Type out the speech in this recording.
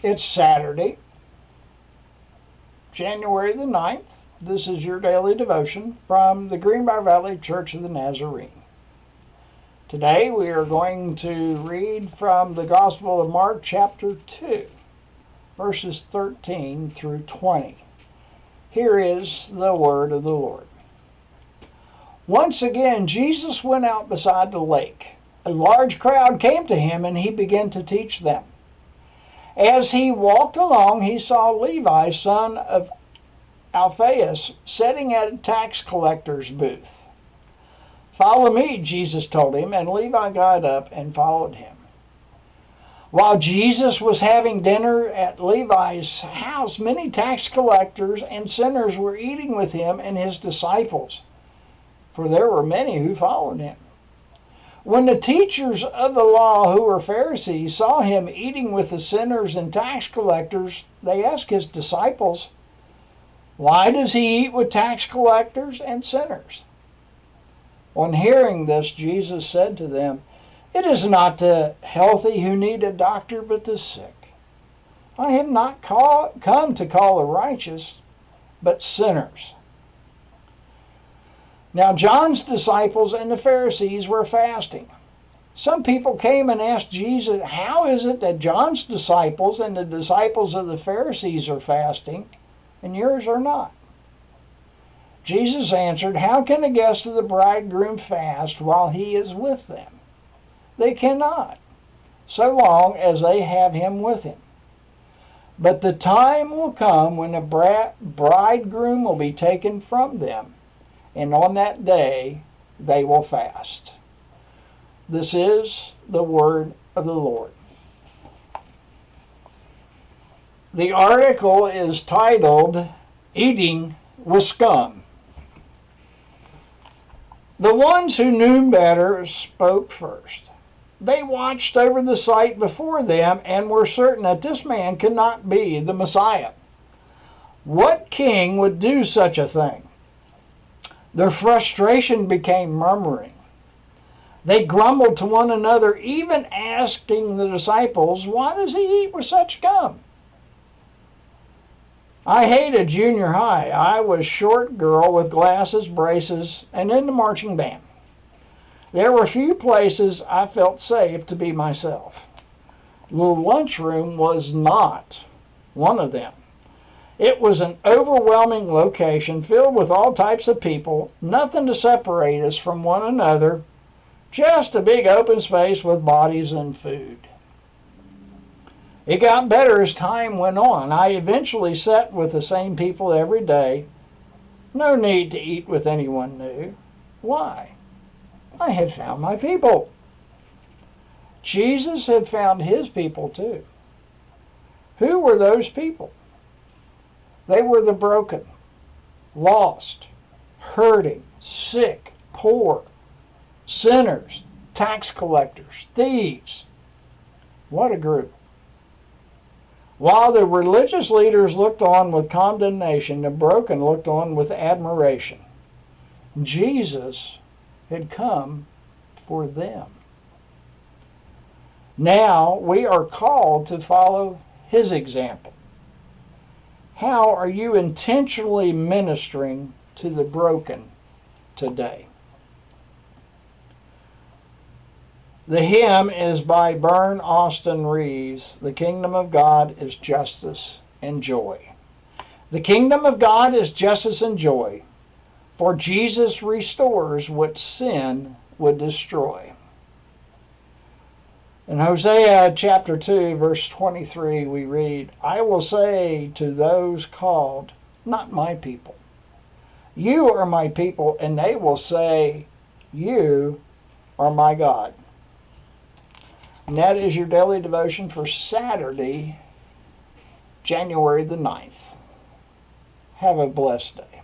It's Saturday, January the 9th. This is your daily devotion from the Greenbrier Valley Church of the Nazarene. Today we are going to read from the Gospel of Mark chapter 2, verses 13 through 20. Here is the word of the Lord. Once again, Jesus went out beside the lake. A large crowd came to him, and he began to teach them. As he walked along, he saw Levi, son of Alphaeus, sitting at a tax collector's booth. "Follow me," Jesus told him, and Levi got up and followed him. While Jesus was having dinner at Levi's house, many tax collectors and sinners were eating with him and his disciples, for there were many who followed him. When the teachers of the law, who were Pharisees, saw him eating with the sinners and tax collectors, they asked his disciples, "Why does he eat with tax collectors and sinners?" On hearing this, Jesus said to them, "It is not the healthy who need a doctor, but the sick. I have not come to call the righteous, but sinners." Now John's disciples and the Pharisees were fasting. Some people came and asked Jesus, "How is it that John's disciples and the disciples of the Pharisees are fasting, and yours are not?" Jesus answered, "How can the guests of the bridegroom fast while he is with them? They cannot, so long as they have him with him. But the time will come when the bridegroom will be taken from them, and on that day they will fast." This is the word of the Lord. The article is titled, "Eating with Scum." The ones who knew better spoke first. They watched over the sight before them and were certain that this man could not be the Messiah. What king would do such a thing? Their frustration became murmuring. They grumbled to one another, even asking the disciples, "Why does he eat with such scum?" I hated junior high. I was a short girl with glasses, braces, and in the marching band. There were few places I felt safe to be myself. The lunchroom was not one of them. It was an overwhelming location filled with all types of people, nothing to separate us from one another, just a big open space with bodies and food. It got better as time went on. I eventually sat with the same people every day. No need to eat with anyone new. Why? I had found my people. Jesus had found his people too. Who were those people? They were the broken, lost, hurting, sick, poor, sinners, tax collectors, thieves. What a group. While the religious leaders looked on with condemnation, the broken looked on with admiration. Jesus had come for them. Now we are called to follow his example. How are you intentionally ministering to the broken today? The hymn is by Bern Austin Reeves. "The kingdom of God is justice and joy." The kingdom of God is justice and joy, for Jesus restores what sin would destroy. In Hosea chapter 2, verse 23, we read, "I will say to those called, not my people, you are my people, and they will say, you are my God." And that is your daily devotion for Saturday, January the 9th. Have a blessed day.